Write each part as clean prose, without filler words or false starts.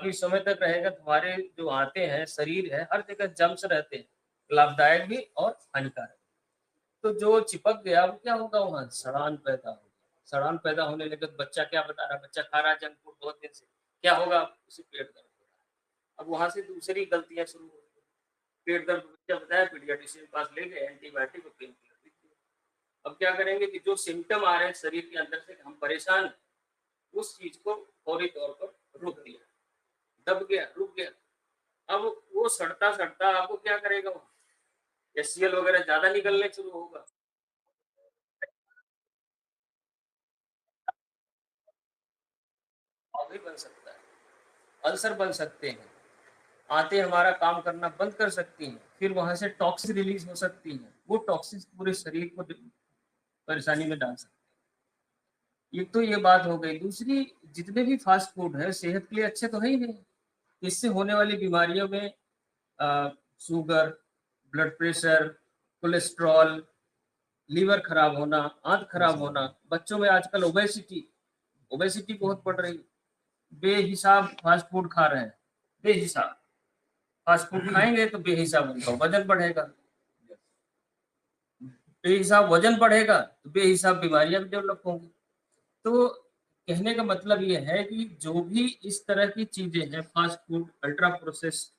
काफी समय तक रहेगा। तुम्हारे जो आते हैं, शरीर है, हर जगह जर्म्स रहते हैं, लाभदायक भी और हानिकारक। तो जो चिपक गया वो क्या होगा, वहां सड़ान पैदा होगा। सड़ान पैदा होने लगे तो बच्चा क्या बता रहा है, बच्चा खा रहा है जंक फूड बहुत दिन से, क्या होगा, उसे पेट दर्द हो रहा है। अब वहां से दूसरी गलतियां शुरू हो गई। पेट दर्द बच्चा बताया, पीडियाट्रिशियन के पास ले गए, एंटीबायोटिक और पेन किलर लिख दिया। अब क्या करेंगे कि जो सिम्टम आ रहे हैं शरीर के अंदर से, हम परेशान हैं, उस चीज को फौरी तौर पर रोक दिया, दब गया, रुक गया। अब वो सड़ता सड़ता आपको क्या करेगा, वो एचसीएल वगैरह ज्यादा निकलने शुरू होगा। भी बन सकता है, अल्सर बन सकते हैं, आते हमारा काम करना बंद कर सकती हैं, फिर वहां से टॉक्सिन रिलीज हो सकती है, वो टॉक्सिन पूरे शरीर को परेशानी में डाल सकते हैं। एक तो ये बात हो गई। दूसरी, जितने भी फास्ट फूड है सेहत के लिए अच्छे तो है ही नहीं। इससे होने वाली बीमारियों में sugar, blood pressure, cholesterol, liver खराब होना, आंत खराब होना, बच्चों में आजकल ओबेसिटी ओबेसिटी बहुत बढ़ रही है। बेहिसाब फास्ट फूड खा रहे हैं, बेहिसाब फास्ट फूड खाएंगे तो बेहिसाब उनका वजन बढ़ेगा, बेहिसाब वजन बढ़ेगा तो बेहिसाब बीमारियां भी डेवलप होंगी। तो कहने का मतलब ये है कि जो भी इस तरह की चीजें हैं, फास्ट फूड, अल्ट्रा प्रोसेस,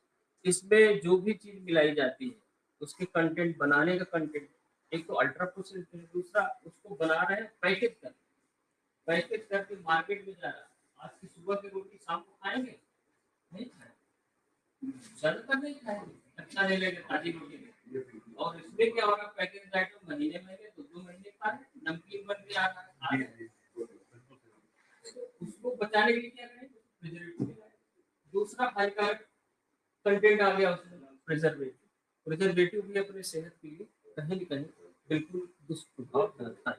इसमें जो भी चीज मिलाई जाती है, उसके कंटेंट, बनाने का कंटेंट, एक तो अल्ट्रा प्रोसेस है, दूसरा उसको बना रहे हैं पैकेट करके मार्केट में जा रहा है। आज की सुबह की रोटी शाम को खाएंगे, नहीं खाएंगे, ज्यादातर नहीं खाएंगे, अच्छा नहीं लगेगा ताजी रोटी में। और इसमें क्या होगा, पैकेज आइटम महीने महीने, दो दो महीने खा रहे, नमकीन बन के आ रहा है, उसको बचाने के लिए क्या करें, प्रिजर्वेटिव। दूसरा हानिकारक कंटेंट आ गया उसमें, प्रिजर्वेटिव। प्रिजर्वेटिव भी अपने सेहत के लिए कहीं न कहीं बिल्कुल दुष्प्रभाव डालता है।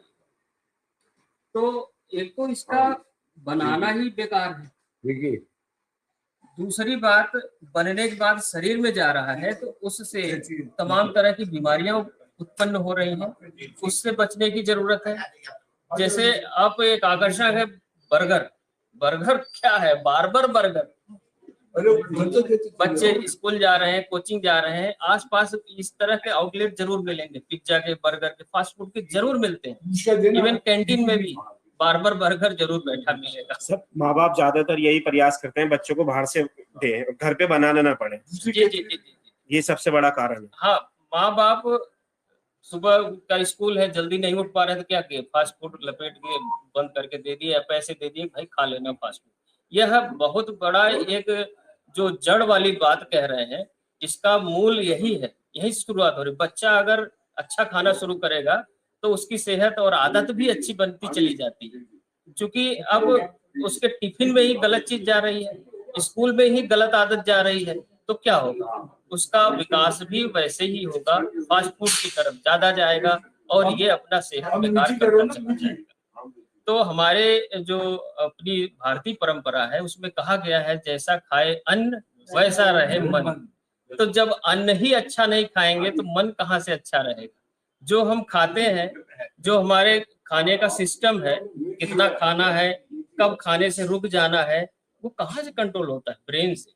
तो एक तो इसका बनाना ही बेकार है, देखिए। दूसरी बात, बनने के बाद शरीर में जा रहा है तो उससे तमाम तरह की बीमारियां उत्पन्न हो रही हैं, उससे बचने की जरूरत है। जैसे आप, एक आकर्षण है बर्गर। बर्गर क्या है, बार-बार बर्गर। बच्चे स्कूल जा रहे हैं, कोचिंग जा रहे हैं, आसपास इस तरह के आउटलेट जरूर मिलेंगे, पिज्जा के, बर्गर के, फास्ट फूड के जरूर मिलते हैं। इवन कैंटीन में भी बार बार बर्गर जरूर बैठा मिलेगा। सब माँ बाप ज्यादातर यही प्रयास करते हैं बच्चों को बाहर से दे, घर पे बनाना ना पड़े। जी जी जी जी, ये सबसे बड़ा कारण है। हाँ, माँ बाप सुबह का स्कूल है, जल्दी नहीं उठ पा रहे तो क्या किए, फास्ट फूड लपेट के बंद करके दे दिए, या पैसे दे दिए, भाई खा लेना फास्ट फूड। यह बहुत बड़ा एक जो जड़ वाली बात कह रहे हैं, इसका मूल यही है, यही शुरुआत हो रही। बच्चा अगर अच्छा खाना शुरू करेगा तो उसकी सेहत और आदत भी अच्छी बनती चली जाती है। क्योंकि अब उसके टिफिन में ही गलत चीज जा रही है, स्कूल में ही गलत आदत जा रही है, तो क्या होगा, उसका विकास भी वैसे ही होगा, फास्ट फूड की तरफ ज्यादा जाएगा और ये अपना सेहत बेकार करता चला जाएगा। तो हमारे जो अपनी भारतीय परंपरा है उसमें कहा गया है, जैसा खाए अन्न वैसा रहे मन। तो जब अन्न ही अच्छा नहीं खाएंगे तो मन कहाँ से अच्छा रहेगा। जो हम खाते हैं, जो हमारे खाने का सिस्टम है, कितना खाना है, कब खाने से रुक जाना है, वो कहाँ से कंट्रोल होता है, ब्रेन से।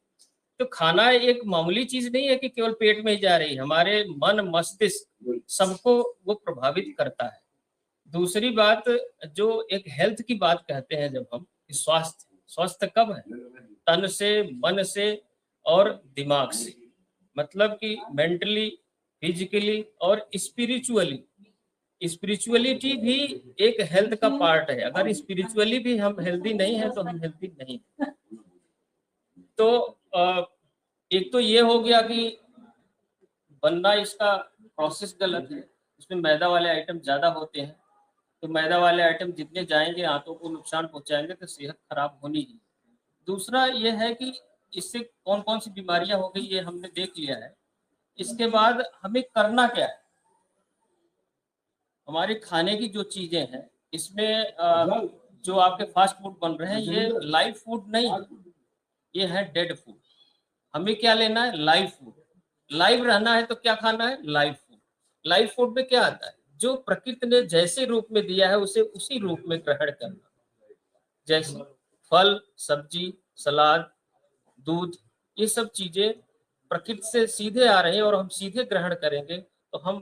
तो खाना एक मामूली चीज नहीं है कि केवल पेट में ही जा रही है, हमारे मन मस्तिष्क सबको वो प्रभावित करता है। दूसरी बात, जो एक हेल्थ की बात कहते हैं जब हम, स्वास्थ्य, स्वास्थ्य कब है, तन से, मन से और दिमाग से। मतलब कि मेंटली, फिजिकली और स्पिरिचुअली। स्पिरिचुअलिटी भी एक हेल्थ का पार्ट है। अगर स्पिरिचुअली भी हम हेल्दी नहीं है तो हम हेल्दी नहीं। तो एक तो ये हो गया कि बनना, इसका प्रोसेस गलत है, इसमें मैदा वाले आइटम ज्यादा होते हैं। तो मैदा वाले आइटम जितने जाएंगे आंतों को नुकसान पहुंचाएंगे तो सेहत खराब होनी ही। दूसरा ये है कि इससे कौन कौन सी बीमारियां हो गई ये हमने देख लिया है। इसके बाद हमें करना क्या है, हमारे खाने की जो चीजें हैं इसमें जो आपके फास्ट फूड बन रहे हैं ये लाइव फूड नहीं है, ये है डेड फूड। हमें क्या लेना है, लाइव फूड। लाइव रहना है तो क्या खाना है, लाइव फूड। लाइव फूड में क्या आता है, जो प्रकृति ने जैसे रूप में दिया है उसे उसी रूप में ग्रहण करना। जैसे फल, सब्जी, सलाद, दूध, ये सब चीजें प्रकृति से सीधे आ रही हैं और हम सीधे ग्रहण करेंगे तो हम,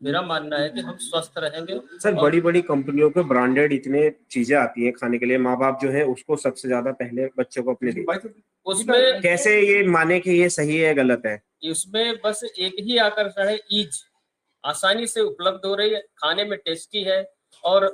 मेरा मानना है कि हम स्वस्थ रहेंगे। सर बड़ी बड़ी कंपनियों के ब्रांडेड इतने चीजें आती हैं खाने के लिए, माँ बाप जो है उसको सबसे ज्यादा पहले बच्चों को अपने देते हैं। उसमें कैसे ये माने कि ये सही है गलत है? उसमें बस एक ही आकर्षण है, ईज, आसानी से उपलब्ध हो रही है, खाने में टेस्टी है और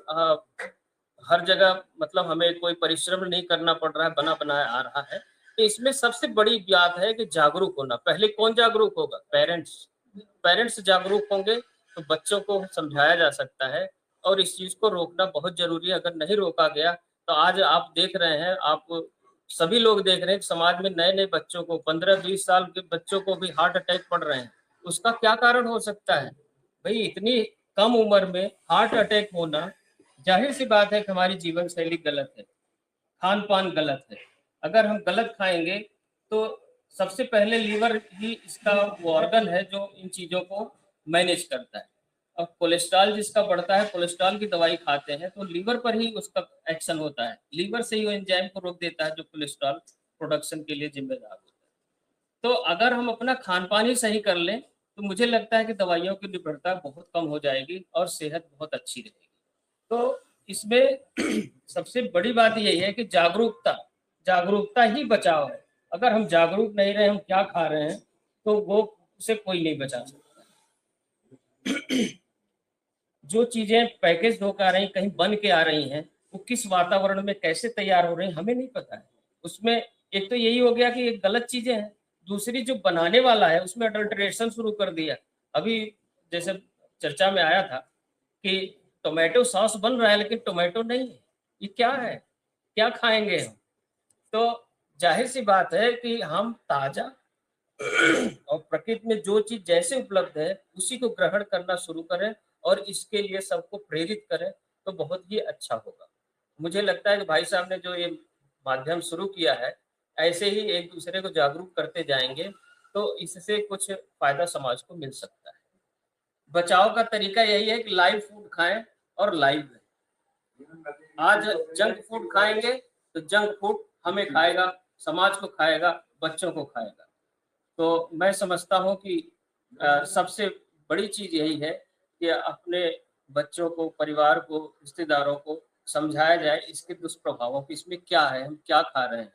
हर जगह मतलब हमें कोई परिश्रम नहीं करना पड़ रहा है, बना बनाया आ रहा है। तो इसमें सबसे बड़ी बात है कि जागरूक होना। पहले कौन जागरूक होगा? पेरेंट्स जागरूक होंगे तो बच्चों को समझाया जा सकता है और इस चीज को रोकना बहुत जरूरी है। अगर नहीं रोका गया तो आज आप देख रहे हैं, आप सभी लोग देख रहे हैं कि समाज में नए नए बच्चों को, 15-20 साल के बच्चों को भी हार्ट अटैक पड़ रहे हैं। उसका क्या कारण हो सकता है भाई? इतनी कम उम्र में हार्ट अटैक होना, जाहिर सी बात है कि हमारी जीवन शैली गलत है, खान पान गलत है। अगर हम गलत खाएंगे तो सबसे पहले लीवर ही इसका वो ऑर्गन है जो इन चीजों को मैनेज करता है। और कोलेस्ट्रॉल जिसका बढ़ता है, कोलेस्ट्रॉल की दवाई खाते हैं तो लीवर पर ही उसका एक्शन होता है, लीवर से ही वो एंजाइम को रोक देता है जो कोलेस्ट्रॉल प्रोडक्शन के लिए जिम्मेदार होता है। तो अगर हम अपना खान पान ही सही कर लें तो मुझे लगता है कि दवाइयों की निर्भरता बहुत कम हो जाएगी और सेहत बहुत अच्छी रहेगी। तो इसमें सबसे बड़ी बात यही है कि जागरूकता ही बचाव है। अगर हम जागरूक नहीं रहे हम क्या खा रहे हैं तो वो उसे कोई नहीं बचा सकता। जो चीजें पैकेज होकर आ रही, कहीं बन के आ रही हैं, वो किस वातावरण में कैसे तैयार हो रही हैं हमें नहीं पता है। उसमें एक तो यही हो गया कि एक गलत चीजें हैं, दूसरी जो बनाने वाला है उसमें अडल्ट्रेशन शुरू कर दिया। अभी जैसे चर्चा में आया था कि टोमेटो सॉस बन रहा है लेकिन टोमेटो नहीं है, ये क्या है? क्या खाएंगे हम? तो जाहिर सी बात है कि हम ताजा और प्रकृति में जो चीज जैसे उपलब्ध है उसी को ग्रहण करना शुरू करें और इसके लिए सबको प्रेरित करें तो बहुत ही अच्छा होगा। मुझे लगता है कि भाई साहब ने जो ये माध्यम शुरू किया है, ऐसे ही एक दूसरे को जागरूक करते जाएंगे तो इससे कुछ फायदा समाज को मिल सकता है। बचाव का तरीका यही है कि लाइव फूड खाएं और लाइव रहें। आज जंक फूड खाएंगे तो जंक फूड हमें खाएगा, समाज को खाएगा, बच्चों को खाएगा। तो मैं समझता हूँ कि सबसे बड़ी चीज यही है कि अपने बच्चों को, परिवार को, रिश्तेदारों को समझाया जाए इसके दुष्प्रभावों को, इसमें क्या है, हम क्या खा रहे हैं।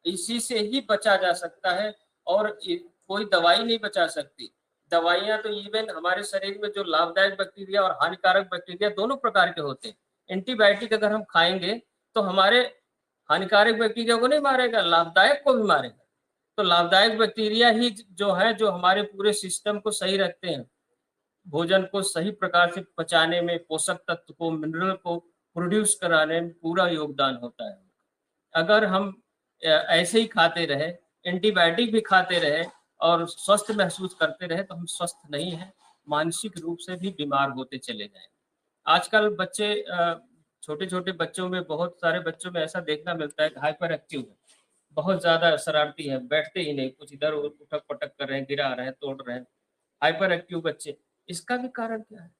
इसी से ही बचा जा सकता है और कोई दवाई नहीं बचा सकती। दवाइयां तो इवन हमारे शरीर में जो लाभदायक बैक्टीरिया और हानिकारक बैक्टीरिया दोनों प्रकार के होते हैं। एंटीबायोटिक अगर हम खाएंगे तो हमारे हानिकारक बैक्टीरिया को नहीं मारेगा, लाभदायक को भी मारेगा। तो लाभदायक बैक्टीरिया ही जो है जो हमारे पूरे सिस्टम को सही रखते हैं, भोजन को सही प्रकार से पचाने में, पोषक तत्व को, मिनरल को प्रोड्यूस कराने में पूरा योगदान होता है। अगर हम ऐसे ही खाते रहे, एंटीबायोटिक भी खाते रहे और स्वस्थ महसूस करते रहे तो हम स्वस्थ नहीं हैं, मानसिक रूप से भी बीमार होते चले जाएंगे। आजकल बच्चे, छोटे छोटे बच्चों में, बहुत सारे बच्चों में ऐसा देखना मिलता है कि हाइपर एक्टिव है, बहुत ज्यादा शरारती है, बैठते ही नहीं, कुछ इधर उठक पटक कर रहे हैं, गिरा रहे हैं, तोड़ रहे हैं, हाइपर एक्टिव बच्चे। इसका भी कारण क्या है?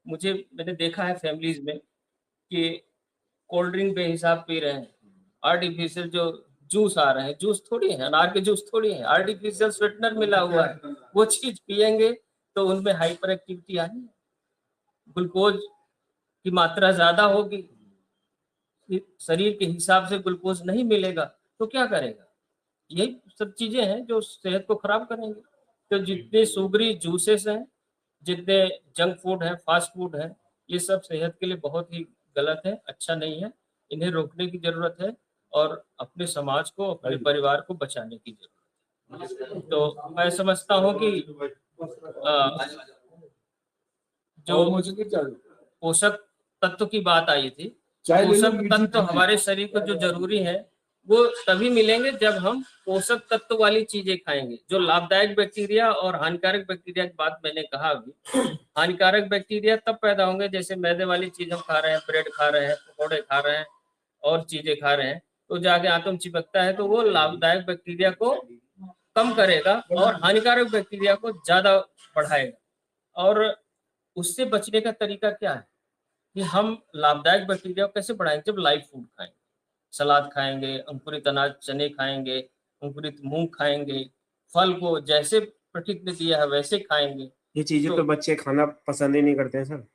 मैंने देखा है फैमिलीज में कि कोल्ड ड्रिंक बेहिसाब पी रहे हैं, आर्टिफिशियल जो जूस आ रहे हैं, जूस थोड़ी है, अनार के जूस थोड़ी है, आर्टिफिशियल स्वीटनर मिला हुआ है, वो चीज पियेंगे तो उनमें हाइपर एक्टिविटी आनी है, ग्लूकोज की मात्रा ज्यादा होगी, शरीर के हिसाब से ग्लूकोज नहीं मिलेगा तो क्या करेगा? यही सब चीजें हैं जो सेहत को खराब करेंगे। तो जितने शुगरी जूसेस हैं, जितने जंक फूड है, फास्ट फूड है, ये सब सेहत के लिए बहुत ही गलत है, अच्छा नहीं है। इन्हें रोकने की जरूरत है और अपने समाज को, अपने परिवार को बचाने की जरूरत है। तो मैं समझता हूँ कि जो पोषक तत्व की बात आई थी, पोषक तत्व हमारे शरीर को जो जरूरी है वो तभी मिलेंगे जब हम पोषक तत्व वाली चीजें खाएंगे। जो लाभदायक बैक्टीरिया और हानिकारक बैक्टीरिया की बात मैंने कहा अभी, हानिकारक बैक्टीरिया तब पैदा होंगे जैसे मैदे वाली चीज हम खा रहे हैं, ब्रेड खा रहे हैं, पकौड़े खा रहे हैं और चीजें खा रहे हैं, तो जाके आंतों चिपकता है तो वो लाभदायक बैक्टीरिया को कम करेगा और हानिकारक बैक्टीरिया को ज्यादा बढ़ाएगा। और उससे बचने का तरीका क्या है कि हम लाभदायक बैक्टीरिया को कैसे बढ़ाएंगे? जब लाइव फूड खाएंगे, सलाद खाएंगे, अंकुरित अनाज, चने खाएंगे, अंकुरित मूंग खाएंगे, फल को जैसे प्रकृति ने दिया है वैसे खाएंगे। ये चीजें तो तो बच्चे खाना पसंद ही नहीं करते हैं सर।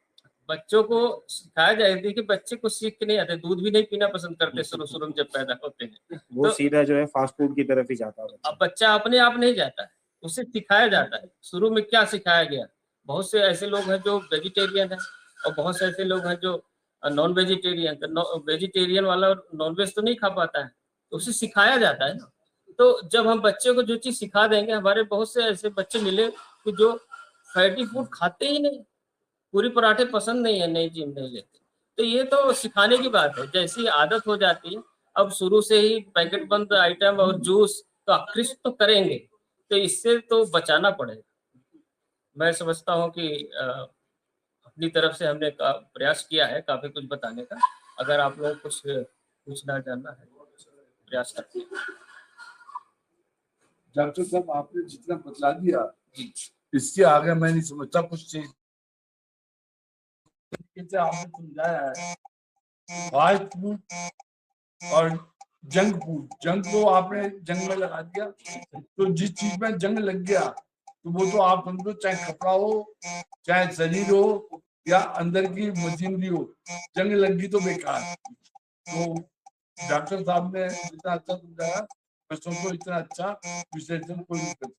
बच्चों को सिखाया जाए, देखिए बच्चे को सीख के नहीं आते, दूध भी नहीं पीना पसंद करते शुरू शुरू में जब पैदा होते हैं। वो तो सीधा जो है फास्ट फूड की तरफ ही जाता है अब बच्चा। बच्चा अपने आप नहीं जाता है, उसे सिखाया जाता है। शुरू में क्या सिखाया गया, बहुत से ऐसे लोग हैं जो वेजिटेरियन हैं और बहुत से ऐसे लोग हैं जो नॉन वेजिटेरियन। तो वेजिटेरियन वाला नॉन वेज तो नहीं खा पाता है, तो उसे सिखाया जाता है ना। तो जब हम बच्चे को जो चीज सिखा देंगे, हमारे बहुत से ऐसे बच्चे मिले कि जो फैटी फूड खाते ही नहीं, पूरी पराठे पसंद नहीं है, नहीं जी नहीं लेते। तो ये तो सिखाने की बात है, जैसी आदत हो जाती है। अब शुरू से ही पैकेट बंद आइटम और जूस तो आकृष्ट तो करेंगे, तो इससे तो बचाना पड़ेगा। मैं समझता हूँ कि अपनी तरफ से हमने प्रयास किया है काफी कुछ बताने का। अगर आप लोग कुछ पूछना जानना है प्रयास करते हैं। डॉक्टर साहब आपने जितना बतला दिया जी इसके आगे मैं नहीं समझता कुछ चीज। आपने समझाया है फास्ट फूड और जंक को आपने जंग में लगा दिया। तो जिस चीज में जंग लग गया तो वो तो आप समझो, चाहे कपड़ा हो, चाहे शरीर हो, या अंदर की मशीनरी हो, जंग लग गई तो बेकार। तो डॉक्टर साहब ने जितना अच्छा समझाया, मैं सोचो इतना अच्छा विश्लेषण कोई नहीं कर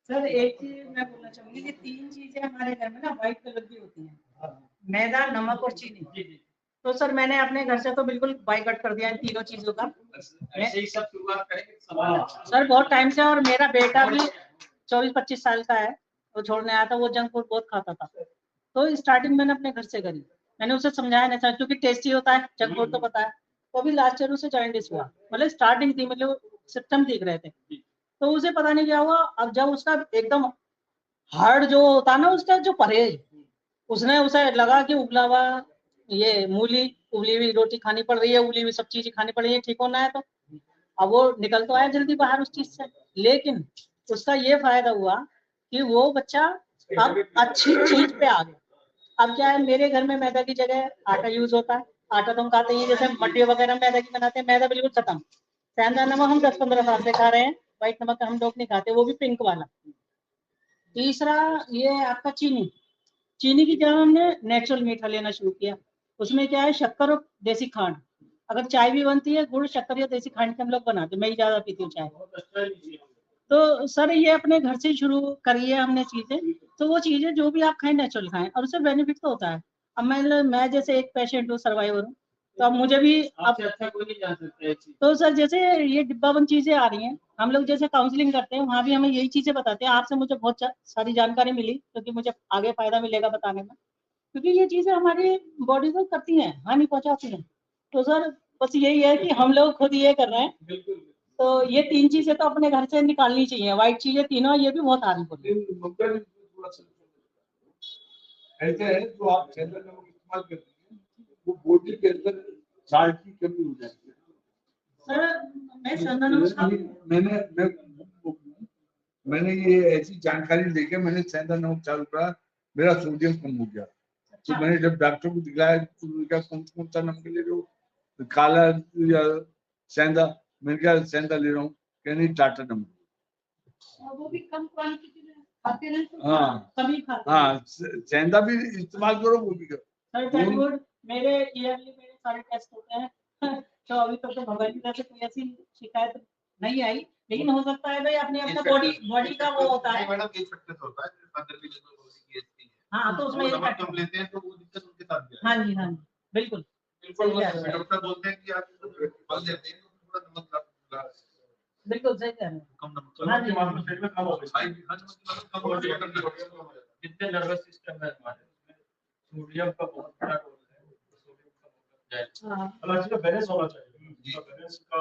सर एक चीज मैं बोलना चाहूंगी कि 3 चीजें हमारे घर में ना व्हाइट कलर की होती हैं, मैदा, नमक और चीनी। तो सर मैंने अपने घर से तो बिल्कुल बाइकआउट कर दिया इन तीनों चीजों का। ऐसे ही सब शुरुआत करेंगे सर बहुत टाइम से, और मेरा बेटा भी 24-25 साल का है, वो छोड़ने आया था, वो जंक फूड बहुत खाता था। तो स्टार्टिंग मैंने अपने घर से करी, मैंने उसे समझाया नहीं था क्योंकि टेस्टी होता है जंक फूड तो पता है। तो अभी लास्ट ईयर उसे जॉइंटिस हुआ, मतलब स्टार्टिंग थी, मतलब सिम्टम दिख रहे थे। तो उसे पता नहीं क्या हुआ, अब जब उसका एकदम हार्ड जो होता है ना, उसका जो परहेज, उसने उसे लगा कि उबला हुआ ये मूली, उबली हुई रोटी खानी पड़ रही है, उबली हुई सब चीजें खानी पड़ रही है, ठीक होना है। तो अब वो निकल तो आया जल्दी बाहर उस चीज से, लेकिन उसका ये फायदा हुआ कि वो बच्चा अब अच्छी चीज पे आ गया। अब क्या है, मेरे घर में मैदा की जगह आटा यूज होता है। आटा तो हम खाते ही हैं, जैसे मट्टी वगैरह मैदा की बनाते हैं, मैदा बिल्कुल खत्म। सेंधा नमक हम 10-15 साल से खा रहे हैं, व्हाइट नमक हम लोग नहीं खाते, वो भी पिंक वाला। तीसरा ये आपका चीनी, चीनी की जगह हमने नेचुरल मीठा लेना शुरू किया। उसमें क्या है, शक्कर और देसी खांड। अगर चाय भी बनती है, गुड़ शक्कर या देसी खांड के हम लोग बनाते हैं, मैं ही ज्यादा पीती हूँ चाय। तो सर ये अपने घर से शुरू करी है हमने चीजें। तो वो चीजें जो भी आप खाएं नेचुरल खाएं, और उससे बेनिफिट तो होता है। अब मैं जैसे एक पेशेंट हूँ, सर्वाइवर हूँ, तो अब मुझे भी अब अच्छा कोई नहीं जान सकते। तो सर जैसे ये डिब्बाबंद चीजें आ रही हैं, हम लोग जैसे काउंसलिंग करते हैं, वहाँ भी हमें यही चीजें बताते हैं। आपसे मुझे बहुत सारी जानकारी मिली, क्योंकि मुझे आगे फायदा मिलेगा बताने में, क्योंकि ये चीजें हमारी बॉडी को करती हैं, हानि पहुंचाती हैं। तो सर बस यही है कि हम लोग खुद ये कर रहे हैं। तो ये 3 चीजें तो अपने घर से निकालनी चाहिए, व्हाइट चीजें तीनों, ये भी बहुत हार्मफुल है। ऐसे है जो आप सेंधा नमक इस्तेमाल करते हैं, वो बॉडी के अंदर साल्ट की कमी हो जाती है। सर मैं सेंधा नमक मैंने ये ऐसी जानकारी लेके मैंने सेंधा नमक चालू करा, मेरा सोडियम कम हो गया। तो मैंने जब डॉक्टर को दिखाया तो उन्होंने कहा कौन सा नमक ले रहे हो, तो काला या सेंधा। मैंने कहा सेंधा ले रहा हूँ, कहने टाटा नमक। वो भी कम क्वांटिटी में खाते हैं, हाँ कभी खाते हैं। हाँ, सेंधा भी इस्तेमाल करो, वो भी करो। सर टचवुड मेरे ईयरली मेरे सारे टेस्ट होते हैं। तो अभी तक तो भगवान की तरफ से कोई ऐसी शिकायत नहीं आई, लेकिन हो सकता है भाई अपने अपना बॉडी का वो होता है। मैडम ये फैक्टर होता है, अंदर की जो बॉडी की है। हाँ तो उसमें वो नमक कम लेते हैं तो वो दिक्कत उनके साथ भी है। हाँ जी हाँ जी बिल्कुल बिल्कुल सही कह रहे हैं। डॉक्टर बोलते हैं कि आप फल लेते हैं तो थोड़ा नमक बिल्कुल सही कह रहे हैं। कम नमक हाँ जी हाँ जी। पेट में कम हो गया, कम हो गया। जितने नर्वस सिस्टम है हमारे उसमें सोडियम का बहुत बड़ा रोल है, सोडियम का बहुत हाँ अलग चीज बैलेंस होना चाहिए, बैलेंस का।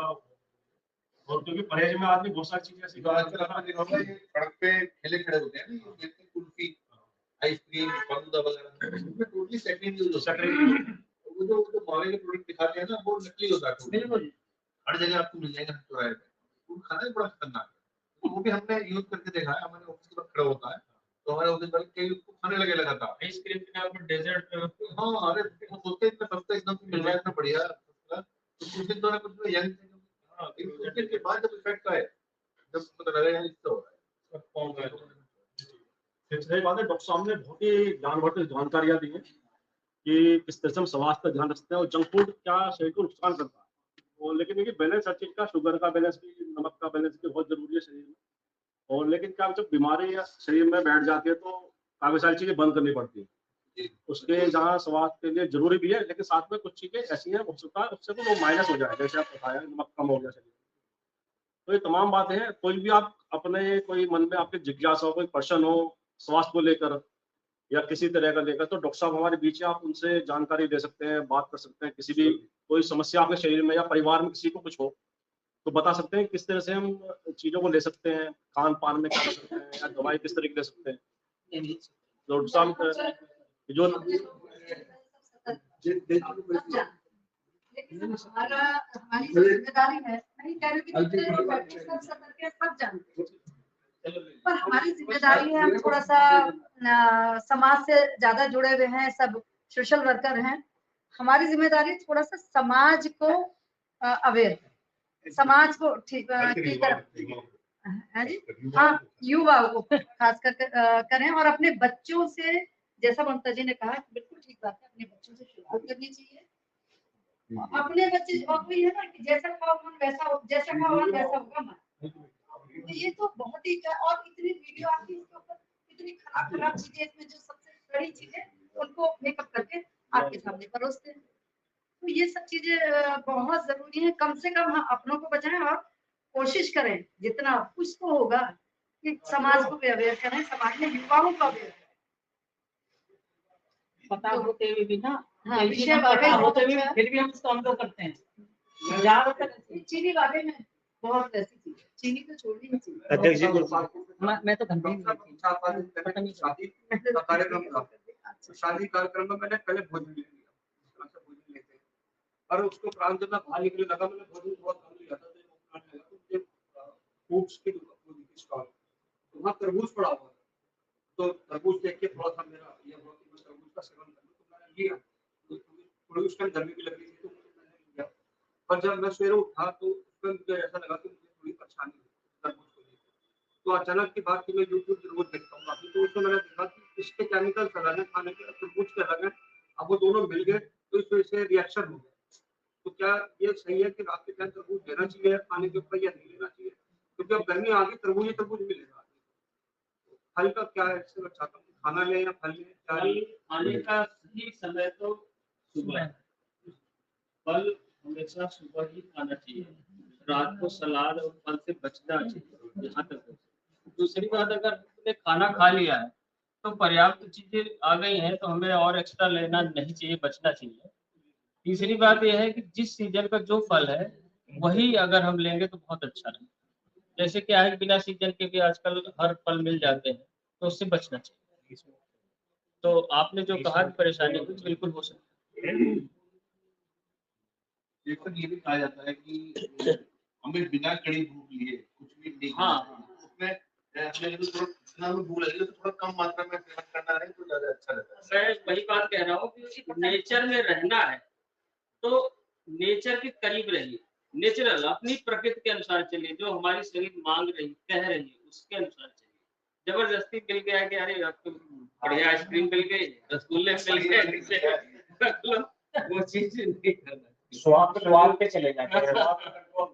और क्योंकि परहेज में आदमी बहुत सारी चीजें तो आजकल आपने देखा होगा ये सड़क पे ठेले खड़े होते हैं ना, ये देखते हैं कुल्फी, आइसक्रीम, फालूदा वगैरह, उसमें टोटली सेकंड यूज होता है। वो जो मावे के प्रोडक्ट दिखाते हैं ना, वो नकली होता है। बिल्कुल हर जगह आपको मिल जाएगा चौराहे पे, वो खाना भी बड़ा खतरनाक है। तो वो भी हमने यूज करके देखा है, हमारे ऑफिस के पास खड़ा होता है, तो हमारे उस दिन पहले कई उसको खाने लगा था। आइसक्रीम के नाम पर डेजर्ट। हाँ, अरे वो सोचते इतना सस्ता एकदम से मिल रहा है, इतना बढ़िया, तो कुछ दिन तो ना कुछ यंग थे, हाँ, कुछ दिन के बाद जब इफेक्ट आए, जब पता लगा यार इससे हो रहा है। सही बात है, डॉक्टर साहब ने बहुत ही ज्ञानवर्धक जानकारियां दी हैं कि किस तरह से हम स्वास्थ्य का ध्यान रखते हैं और जंक फूड क्या शरीर को नुकसान करता है। और लेकिन देखिए बैलेंस हर चीज का, शुगर का बैलेंस भी, नमक का बैलेंस भी बहुत जरूरी है शरीर में। और लेकिन क्या जब बीमारी शरीर में बैठ जाती है तो काफी सारी चीजें बंद करनी पड़ती है। उसके जहाँ स्वास्थ्य के लिए जरूरी भी है, लेकिन साथ में कुछ चीजें ऐसी हैं हो सकता है उससे तो वो माइनस हो जाए, जैसे आप बताया नमक कम हो गया शरीर में। तो ये तमाम बातें हैं। कोई भी आप अपने कोई मन में आपके जिज्ञासा हो, कोई प्रश्न हो स्वास्थ्य को लेकर या किसी तरह का लेकर, तो डॉक्टर साहब हमारे बीच में, आप उनसे जानकारी दे सकते हैं, बात कर सकते हैं। किसी भी कोई समस्या आपके शरीर में या परिवार में किसी को कुछ हो तो बता सकते हैं किस तरह से हम चीजों को ले सकते हैं, खान पान में क्या कर सकते हैं या दवाई किस तरह की ले सकते हैं। तो डॉक्टर साहब जो लेकिन हमारी जो जिम्मेदारी है, मैं कह रही हूँ कि जितने लोग बैठे सब सतर्क हैं, सब जानते हैं, पर हमारी जिम्मेदारी है, हम थोड़ा सा समाज से ज्यादा जुड़े हुए हैं, सब सोशल वर्कर हैं, हमारी जिम्मेदारी थोड़ा सा समाज को अवेयर, समाज को ठीक की तरफ, है जी, हाँ, युवाओं को खास कर करें और अपने बच्चों से, जैसा ममता जी ने कहा बिल्कुल ठीक बात है, अपने बच्चों से शुरुआत करनी चाहिए। अपने बच्चे और कोई है ना कि जैसा खाओ मन वैसा हो, जैसा खाओ मन वैसा होगा मन, तो ये तो बहुत ही, और इतनी वीडियो आती है इसके ऊपर, इतनी खराब खराब चीजें, इसमें जो सबसे बड़ी चीजें उनको मेकअप करके आपके सामने परोसते हैं। तो ये सब चीजें बहुत जरूरी है, कम से कम हम अपनों को बचाएं और कोशिश करें जितना कुछ तो होगा कि समाज को भी अवेयर करें, समाज में युवाओं को अवेयर करें। पता होते हुए भी ना, हाँ, विषय पता होते हुए फिर भी हम इसको अनुभव करते हैं। ज्यादातर चीनी वाकई में बहुत ऐसी चीज है, चीनी तो छोड़नी ही चाहिए। अध्यक्ष जी मैं तो गंभीर शादी का कार्यक्रम था, तो शादी कार्यक्रम में मैंने पहले भोजन ले लिया, भोजन लेते हैं, और उसको प्रांत में बाहर निकले लगा, मैंने भोजन बहुत कम लिया था, तो मुझे फ्रूट्स की स्टॉल, तो वहाँ तरबूज पड़ा हुआ था, तो तरबूज देख के थोड़ा सा मेरा ये हुआ कि मैं तरबूज का सेवन करूँ, तो मैंने लिया, तो थोड़ी उस टाइम गर्मी भी लग रही थी, तो मैंने लिया, और जब मैं सवेरे उठा तो उसमें मुझे ऐसा लगा कि मुझे थोड़ी परेशानी हुई तरबूज को लेकर। तो अचानक की बात कि मैं यूट्यूब जरूर देखता हूँ काफी, तो उसमें मैंने देखा कि इसके केमिकल अलग है, खाने के तरबूज के अलग है, अब वो दोनों मिल गए तो इस वजह से रिएक्शन हो गया। तो क्या ये सही है कि रात के टाइम तरबूज लेना चाहिए खाने के ऊपर या नहीं लेना चाहिए, क्योंकि अब गर्मी आ गई, तरबूज ही तरबूज मिलेगा। फल का क्या है, इससे बचाता हूँ, खाना ले या फल ले, क्या फल खाने का सही समय तो सुबह है। फल हमेशा सुबह ही खाना चाहिए, रात को सलाद और फल से बचना चाहिए जहाँ तक हो। दूसरी बात, अगर हमने खाना खा लिया है तो पर्याप्त चीजें आ गई हैं तो हमें और एक्स्ट्रा लेना नहीं चाहिए, बचना चाहिए। तीसरी बात यह है कि जिस सीजन का जो फल है वही अगर हम लेंगे तो बहुत अच्छा रहेगा। जैसे क्या है, बिना सीजन के भी आजकल हर फल मिल जाते हैं, तो उससे बचना चाहिए। तो आपने जो कहा कि परेशानी कुछ बिल्कुल हो सकती है। एक तो ये भी कहा जाता है कि हमें बिना कड़ी भूख लिए कुछ भी नहीं, हाँ, उसमें अपने को थोड़ा जितना भी भूख लगे तो थोड़ा कम मात्रा में सेवन करना है तो ज्यादा अच्छा रहता है। मैं वही बात कह रहा हूँ कि नेचर में रहना है तो नेचर के करीब रहिए, नेचुरल अपनी प्रकृति के अनुसार चलिए, जो हमारी शरीर मांग रही कह रही है उसके अनुसार चलिए। जबरदस्ती मिल गया कि अरे आपको बढ़िया आइसक्रीम मिल गई, रसगुल्ले मिल गए, वो चीज नहीं करना। स्वाद पे चले जाते हैं।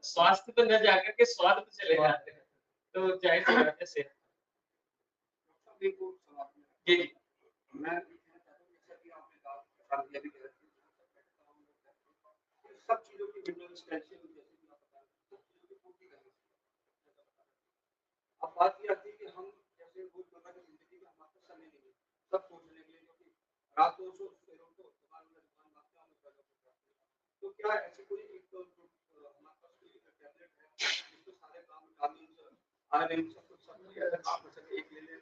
स्वास्थ्य पे न जाकर के स्वाद पे चले जाते हैं, तो जाहिर सी बात है सेहत। जी जी, मैं सब चीजों की विंडो स्ट्रेचिंग, अब बात ये आती है कि हम जैसे रोजमर्रा की जिंदगी में हमारे पास समय नहीं है सब सोचने के लिए, क्योंकि रात को तो क्या ऐसी कोई एक तो हमारे पास कोई टैबलेट है जिसको सारे काम विटामिन आयरन सब कुछ सब आप बच्चे एक ले ले।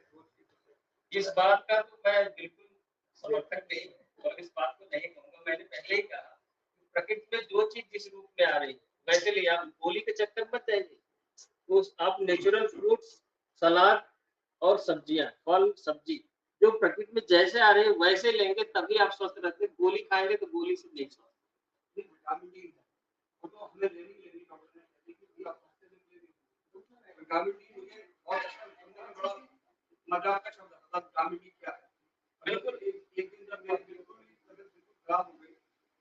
इस बात का तो मैं बिल्कुल समर्थक नहीं हूं और इस बात को नहीं कहूंगा। मैंने पहले ही कहा प्रकृति में जो चीज जिस रूप में आ रही है वैसे लिए, आप गोली के चक्कर मत जाइए। तो आप नेचुरल फ्रूट्स, सलाद और सब्जियां, फल सब्जी जो प्रकृति में जैसे आ रहे हैं वैसे लेंगे तभी आप स्वस्थ रहते हैं। गोली खाएंगे तो गोली से नहीं स्वस्थ। विटामिन डी वो तो हमने लेनी डॉक्टर ने लेकिन आप हफ्ते में ले रही विटामिन डी मुझे बहुत अच्छा सुनने में बड़ा मजाक का शब्द था। विटामिन डी क्या है? बिल्कुल एक दिन जब मेरी बिल्कुल तबीयत खराब हो गई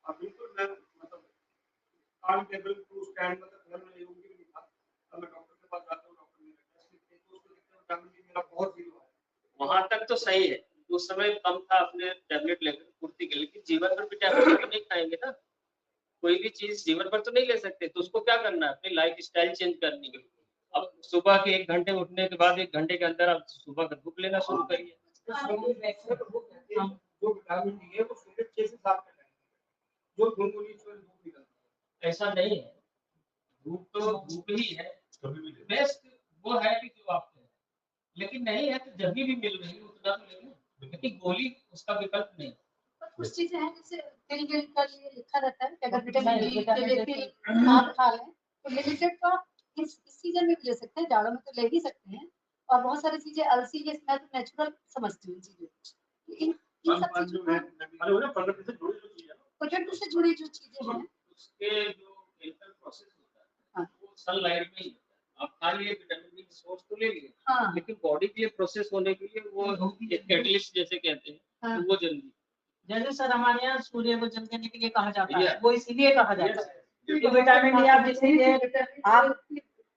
और बिल्कुल मैं मतलब टाइम टेबल टू स्टैंड मतलब घर में योगी नहीं था, तो मैं डॉक्टर के पास जाता हूँ, डॉक्टर ने टेस्ट लिखे तो उसको देखते हैं विटामिन डी मेरा बहुत जीरो है। वहां तक तो सही है, उस समय कम था, अपने टैबलेट लेकर पूर्ति के लिए, लेकिन जीवन भर भी टैबलेट नहीं खाएंगे ना। कोई भी चीज जीवन भर तो नहीं ले सकते, तो उसको क्या करना है, अपनी लाइफ स्टाइल चेंज करनी है। अब सुबह के 1 घंटे उठने के बाद 1 घंटे के अंदर आप सुबह का धूप लेना शुरू करिए। जो विटामिन डी है वो सूरज 6 से 7 का टाइम जो घुंघुली से धूप निकलता ऐसा नहीं है, धूप तो धूप ही है, बेस्ट वो है कि जो आपको है, लेकिन नहीं है तो जब भी मिल रही है उतना तो लेना, लेकिन गोली उसका विकल्प नहीं। कुछ चीजें हैं जैसे तिल के लिए लिखा रहता है कि अगर विटामिन डी के लिए तिल आप खा लें तो लिमिटेड तो आप इस सीजन में भी ले सकते हैं, जाड़ों में तो ले ही सकते हैं। और बहुत सारी चीजें अलसी ये मैं तो नेचुरल समझती हूँ चीजें। इन सब चीजों में प्रकृति से जुड़ी जो चीजें हैं उसके जो केमिकल प्रोसेस होता है वो सनलाइट में ही होता है। आप खा लिए विटामिन डी सोर्स तो ले लिए, हाँ लेकिन बॉडी के लिए प्रोसेस होने के लिए वो एक कैटलिस्ट जैसे कहते हैं, हाँ। तो वो जरूरी। जैसे सर हमारे यहाँ सूर्य को जलने के लिए कहा जाता है, Yeah. वो इसीलिए कहा जाता है। तो विटामिन डी आप जिससे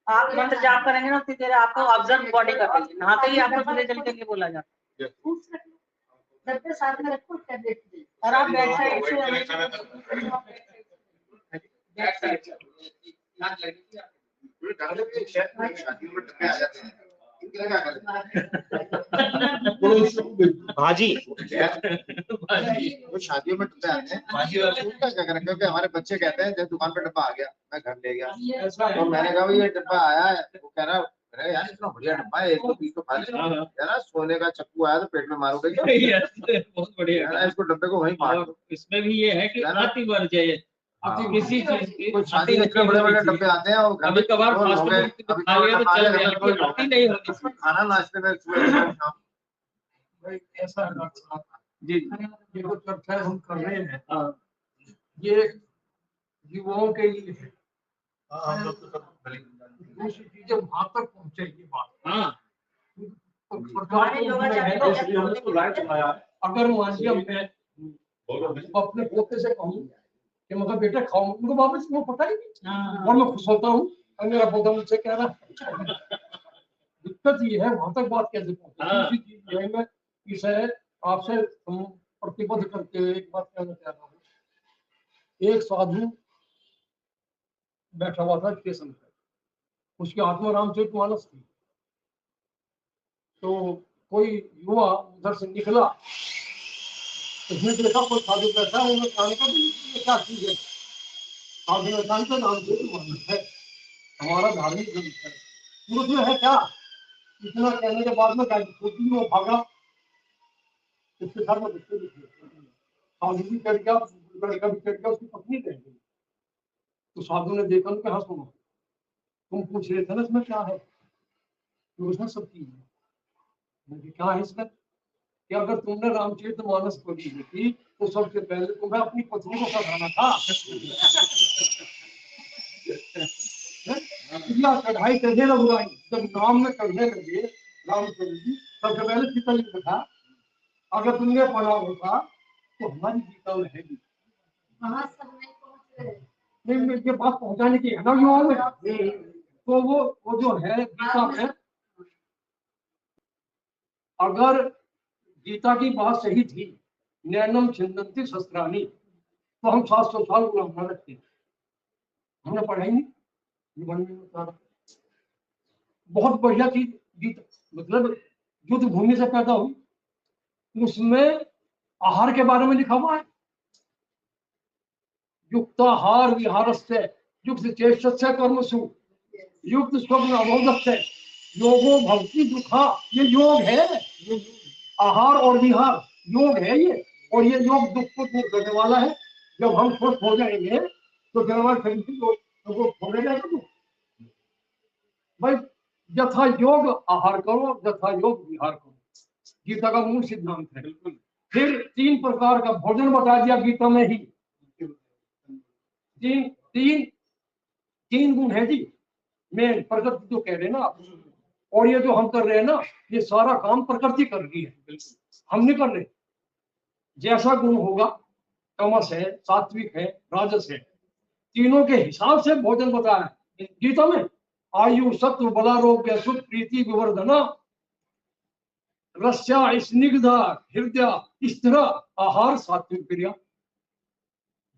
आप मंत्र जाप करेंगे ना उतनी देर आपको ऑब्जर्व बॉडी कर रही है, नहाते ही आपको सूर्य जल के लिए बोला जाता है। डब्बे साथ में रखो टैबलेट और आप बैक साइड भाजी वो शादियों में डब्बे आते हैं, भाजी क्या करें, क्योंकि हमारे बच्चे कहते हैं जब दुकान पे डब्बा आ गया मैं घर ले गया, तो मैंने कहा ये डब्बा आया है, वो कह रहा अरे यार इतना बढ़िया डब्बा है, 120 तो खा ले यार, सोने का चक्कू आया तो पेट में मारोगे क्या? बहुत बढ़िया, इसको डब्बे को वहीं मार दो। इसमें भी ये है कि अति वर्ज है किसी चीज की। कुछ शादी में इतने बड़े बड़े डब्बे आते हैं और कभी कभार फास्ट फूड खा लिया तो चल जाएगा, अति नहीं होती। खाना नाश्ते में सुबह भाई ऐसा है डॉक्टर साहब, जी ये जो चर्चा हम कर रहे हैं ये युवाओं के लिए है। दूसरी चीजें वहां तक पहुंचे ये बात। हाँ अगर मान लिया मैं अपने पोते से कहूँ कि मतलब बेटा खाओ, उनको वापस वो पता ही नहीं और मैं खुश होता हूँ और मेरा पोता मुझसे कह रहा है। दिक्कत ये है वहां तक बात कैसे पहुंचे। दूसरी चीज ये मैं इसे आपसे प्रतिबद्ध करते हुए एक बात कहना चाह रहा हूँ। एक साधु बैठा हुआ था स्टेशन पर, उसकी आत्मा रामचरितमानस थी, तो कोई युवा उधर से निकला, उसने देखा कोई साधु बैठा है, उन्होंने कहा क्या चीज है, साधु ने कहा तो रामचरितमानस है, हमारा धार्मिक ग्रंथ है। उसमें है क्या? इतना कहने के बाद में छोटी वो भागा, उसके साथ में बच्चे भी थे, साधु भी चढ़ गया, लड़का भी चढ़ गया, उसकी पत्नी रह गई। तो साधु ने देखा कि हाँ सुनो, तुम पूछ रहे थे ना इसमें क्या है, तो उसमें सब चीज है। क्या है इसमें कि अगर तुमने रामचरितमानस पढ़ी थी तो सबसे पहले तुम्हें अपनी पत्नी को पढ़ाना था। या कढ़ाई चढ़े ना बुराई, जब नाम में चढ़ने लगे रामचंद्र जी, सबसे पहले सीता जी को था। अगर तुमने पढ़ा होता तो हमारी गीता में रहेगी। नहीं ये बात पहुंचाने की है ना युवाओं में। तो वो जो है गीता में, अगर गीता की बात सही थी, नैनम छिन्दन्ति शस्त्राणि, तो हम 700 साल गुलाम रखते हैं। हमने पढ़ा ही नहीं। बहुत बढ़िया चीज गीता, मतलब युद्ध भूमि से पैदा हुई, उसमें आहार के बारे में लिखा हुआ है, युक्ताहार विहारस्य युक्त चेष्टस्य कर्मसु युक्त स्वप्न अबोधस्य योगो भक्ति दुखा। ये योग है, आहार और विहार योग है ये, और ये योग दुख को दूर करने वाला है। जब हम स्वस्थ हो जाएंगे तो फिर हमारे शरीर को छोड़े जाएगा। भाई यथा योग आहार करो, यथा योग विहार करो, गीता का मूल सिद्धांत है। फिर 3 प्रकार का भोजन बता दिया गीता में ही। तीन गुण है जी, मैं प्रकृति जो कह रहे हैं ना आप, और ये जो हम कर रहे हैं ना, ये सारा काम प्रकृति कर रही है, हम नहीं कर रहे। जैसा गुण होगा, तमस है, सात्विक है, राजस है, तीनों के हिसाब से भोजन बताया है गीता में। आयु सत्व बलारोग्य सुख प्रीति विवर्धना रस्या स्निग्धा हृदय स्थिर आहार सात्विक क्रिया।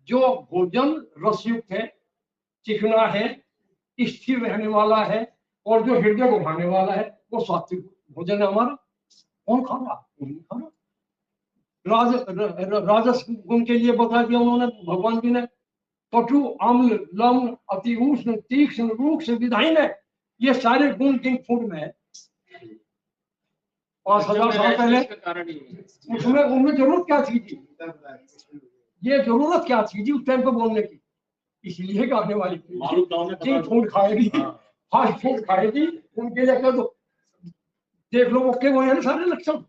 जो भोजन रसयुक्त है, चिकना है, स्थिर रहने वाला है, और जो हृदय को भाने वाला है, वो सात्विक भोजन है हमारा। कौन खा रहा? नहीं खा रहा। राजस गुण के लिए बता दिया उन्होंने, भगवान जी ने। कटु अम्ल लवण अति उष्ण तीक्ष्ण रूक्ष विधाइन है, ये सारे गुण जंक फूड में है। 5000 साल पहले उसमें उनमें जरूरत क्या थी जी? ये जरूरत क्या थी जी उस टाइम पे बोलने की? इसलिए आने वाली जंक फूड खाएगी, फास्ट फूड खाएगी, उनके लिए कर दो। देख लो ओके, वो है सारे लक्षण।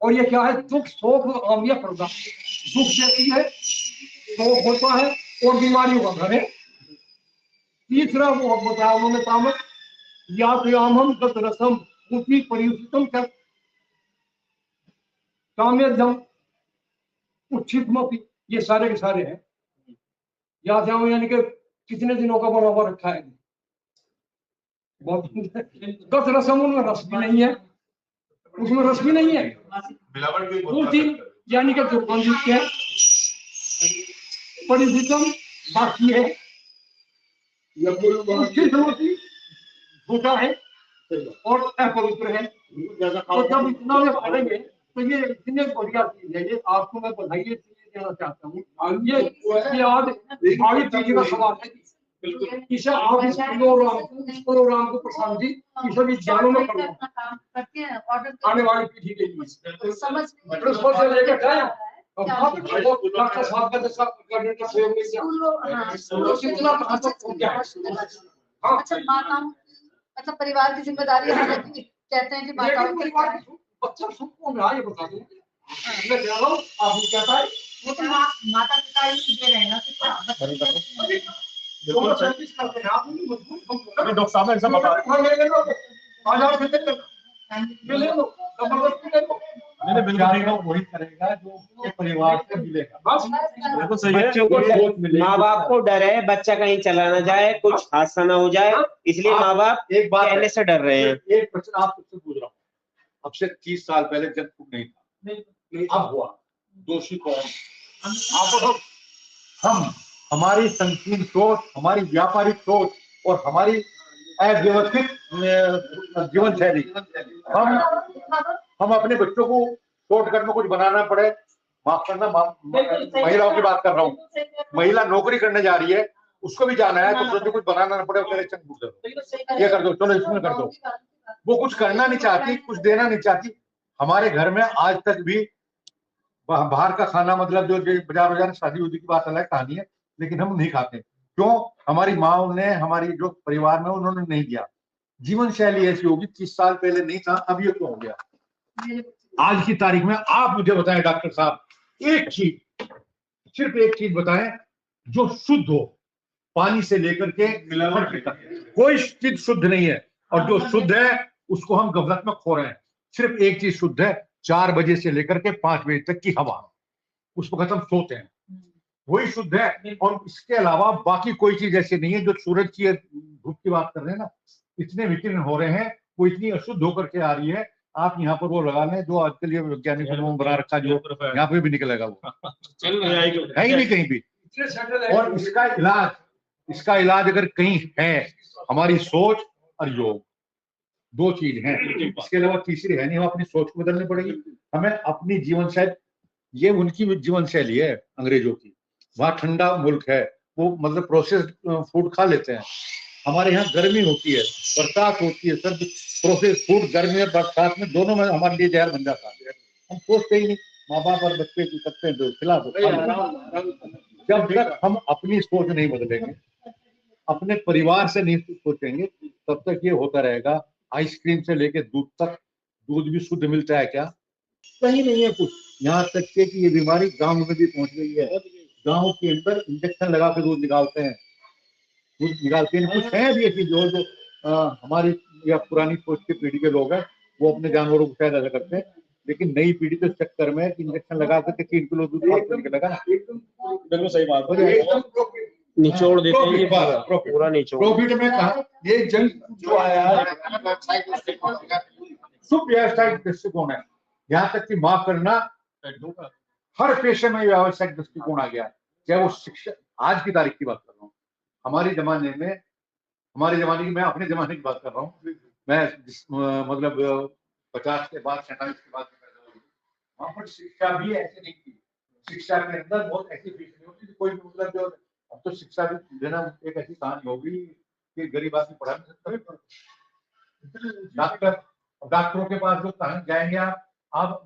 और ये क्या है? दुख शोक आमिया पर्दा। दुख देती है, शोक होता है, और बीमारियों का घर है। तीसरा वो बताया उन्होंने तामस, याम गत रसम उसी परियुक्तम कर काम्यम उच्छित मपी, ये सारे के सारे हैं। याद यानी कि कितने दिनों का बना हुआ रखा है, बहुत। गत रसम, उनमें रस भी नहीं है, उसमें रस भी नहीं है। यानी कि जो पंडित है, परियुक्तम बाकी है, झूठा है और अपवित्र है। तो जब इतना में पढ़ेंगे तो ये इतने बढ़िया चीज है। ये आपको मैं बधाई देना चाहता हूँ। ये आज भारी चीज का सवाल है, इसे आप इस प्रोग्राम को प्रशांत जी इसे भी ध्यान में करना आने वाली पीढ़ी के लिए। समझ लेकर जाए डॉक्टर साहब का जैसा करने का सहयोग मिल जाए, कितना महत्वपूर्ण है। अच्छा, माताओं, अच्छा परिवार की जिम्मेदारी, हालांकि कहते हैं कि माताओं की बच्चा सबको मैं ये बता दूं, मैं कह रहा हूँ आप ये कहता है वो तो माता पिता ही दे रहे हैं ना, बिल्कुल सर्विस करते हैं आप, डॉक्टर साहब ऐसा बता वही करेगा जो परिवार को मिलेगा। बच्चों को माँ बाप को डर है बच्चा कहीं चला ना जाए, कुछ हादसा ना हो जाए, इसलिए माँ बाप एक बात कहने से डर रहे हैं। एक क्वेश्चन आप सबसे पूछ रहा हूँ, अब से 30 साल पहले जंक फूड नहीं था, अब हुआ, दोषी कौन? आप हम, हमारी संकीर्ण सोच, हमारी व्यापारिक सोच और हमारी अव्यवस्थित जीवन शैली। हम अपने बच्चों को शॉर्टकट में कुछ बनाना पड़े, माफ करना, महिलाओं की बात कर रहा हूँ, महिला नौकरी करने जा रही है, उसको भी जाना है, तो सोचो कुछ बनाना ना पड़े, जंक फूड करो, ये कर दो, चलो इसमें कर दो। वो कुछ करना नहीं चाहती, कुछ देना नहीं चाहती। हमारे घर में आज तक भी बाहर का खाना, मतलब जो बाजार शादी उदी की बात अलग कहानी है, लेकिन हम नहीं खाते। क्यों? हमारी माँ ने, हमारी जो परिवार में उन्होंने नहीं दिया। जीवन शैली ऐसी होगी, 30 साल पहले नहीं था, अब ये क्यों हो गया? आज की तारीख में आप मुझे बताएं डॉक्टर साहब, एक चीज, सिर्फ एक चीज बताएं जो शुद्ध हो, पानी से लेकर के मिलावट तक, कोई चीज शुद्ध नहीं है, और जो शुद्ध है उसको हम गफलत में खो रहे हैं। सिर्फ एक चीज शुद्ध है, 4 बजे से लेकर के 5 बजे तक की हवा, उस वक्त हम सोते हैं, वही शुद्ध है। और इसके अलावा बाकी कोई चीज ऐसी नहीं है। जो सूरज की धूप की बात कर रहे हैं ना, इतने विकिरण हो रहे हैं, वो इतनी अशुद्ध होकर के आ रही है। आप यहाँ पर वो लगा लें जो आजकल ये वैज्ञानिक बना रखा, जो यहाँ पे भी निकलेगा, वो है ही नहीं कहीं भी। और इसका इलाज अगर कहीं है, हमारी सोच और योग, 2 चीज हैं, इसके अलावा तीसरी है नहीं। हम अपनी सोच को बदलनी पड़ेगी, हमें अपनी जीवन शैली, ये उनकी जीवन शैली है अंग्रेजों की, वहाँ ठंडा मुल्क है, वो मतलब प्रोसेस्ड फूड खा लेते हैं। हमारे यहाँ गर्मी होती है, बरसात होती है, सर्द, प्रोसेस्ड फूड गर्मी और बरसात में दोनों में हमारे लिए जहर बन जाता है। हम सोचते ही नहीं, माँ बाप और बच्चे की करते हैं, खिला दो। जब तक हम अपनी सोच नहीं बदलेंगे, अपने परिवार से नहीं सोचेंगे, तब तक ये होता रहेगा। आइसक्रीम से लेके दूध तक, दूध भी शुद्ध मिलता है क्या? कहीं नहीं है कुछ। यहाँ तक के कि ये बीमारी गांव में भी पहुंच गई है। गांव के अंदर इंजेक्शन लगा के दूध निकालते हैं, दूध निकालते हैं। कुछ है भी ऐसी जो हमारी या पुरानी सोच की पीढ़ी के लोग हैं, वो अपने जानवरों को शायद ऐसा करते हैं, लेकिन नई पीढ़ी के चक्कर में इंजेक्शन लगा करके 3 किलो दूध निकलेगा ना। बिल्कुल सही बात है। निचोड़ देते हैं ये पूरा निचोड़। प्रॉफिट में कहा ये जंग जो आया है शुभ व्यावसायिक दृष्टिकोण है। यहाँ तक कि माफ करना, हर पेशे में व्यावसायिक दृष्टिकोण आ गया, चाहे वो शिक्षा। आज की तारीख की बात कर रहा हूँ, हमारे जमाने की, मैं अपने जमाने की बात कर रहा हूँ। मैं मतलब 50 के बाद 47 के बाद वहां पर शिक्षा भी ऐसे नहीं थी। शिक्षा के अंदर बहुत ऐसी फीस नहीं होती, कोई मतलब जो अब तो शिक्षा भी देना एक ऐसी कहानी होगी कि गरीब आदमी पढ़ा नहीं सकता। डॉक्टरों के पास जो कहां जाएंगे आप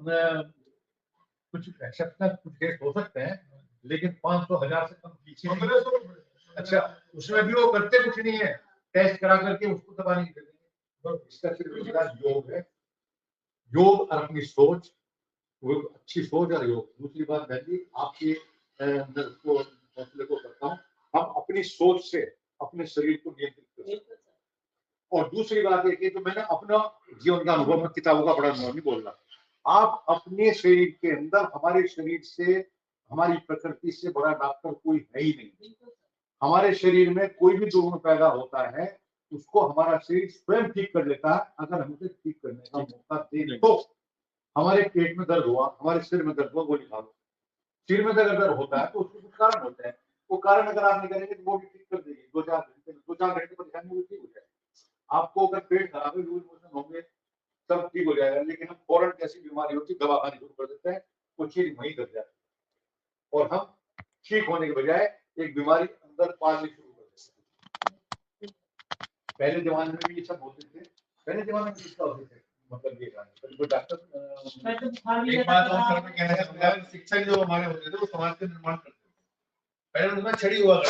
कुछ एक्सेप्शनल कुछ केस हो सकते हैं, लेकिन 500-1000 से कम फीस। अच्छा, उसमें भी वो करते कुछ नहीं है, टेस्ट करा करके उसको दवा नहीं देते। तो इसका सिर्फ इलाज योग है, योग और अपनी सोच, वो अच्छी सोच और योग। दूसरी बात बहन जी, आपके फैसले को करता हूँ, हम अपनी सोच से अपने शरीर को नियंत्रित कर सकते हैं। और दूसरी बात है कि तो मैंने अपना जीवन का अनुभव में किताबों का बड़ा अनुभव नहीं बोल रहा। आप अपने शरीर के अंदर, हमारे शरीर से, हमारी प्रकृति से बड़ा डॉक्टर कोई है ही नहीं। हमारे शरीर में कोई भी दुर्गुण पैदा होता है, उसको हमारा शरीर स्वयं ठीक कर लेता है, अगर हम उसे ठीक करने का मौका दे तो। हमारे पेट में दर्द हुआ, हमारे सिर में दर्द हुआ, गोली खा लो। सिर में दर्द होता है तो उसके कुछ कारण होते हैं, वो कारण अगर आप नहीं करेंगे तो वो भी ठीक कर देगी। 2-4 घंटे परेशानी वो ठीक हो जाएगी। आपको अगर पेट खराब है, लूज मोशन होंगे, सब ठीक हो जाएगा। लेकिन हम फौरन कैसी बीमारी होती है, दवा खानी शुरू कर देते हैं, वो चीज वहीं कर जाती है, और हम ठीक होने के बजाय एक बीमारी अंदर पालनी शुरू कर देते हैं। पहले जमाने में भी ये सब होते थे, पहले जमाने में इसका होते थे, मतलब ये डॉक्टर। एक बात और सर मैं कहना चाहूंगा, शिक्षक जो हमारे होते थे वो समाज का निर्माण करते थे। पहले उनमें छड़ी हुआ करती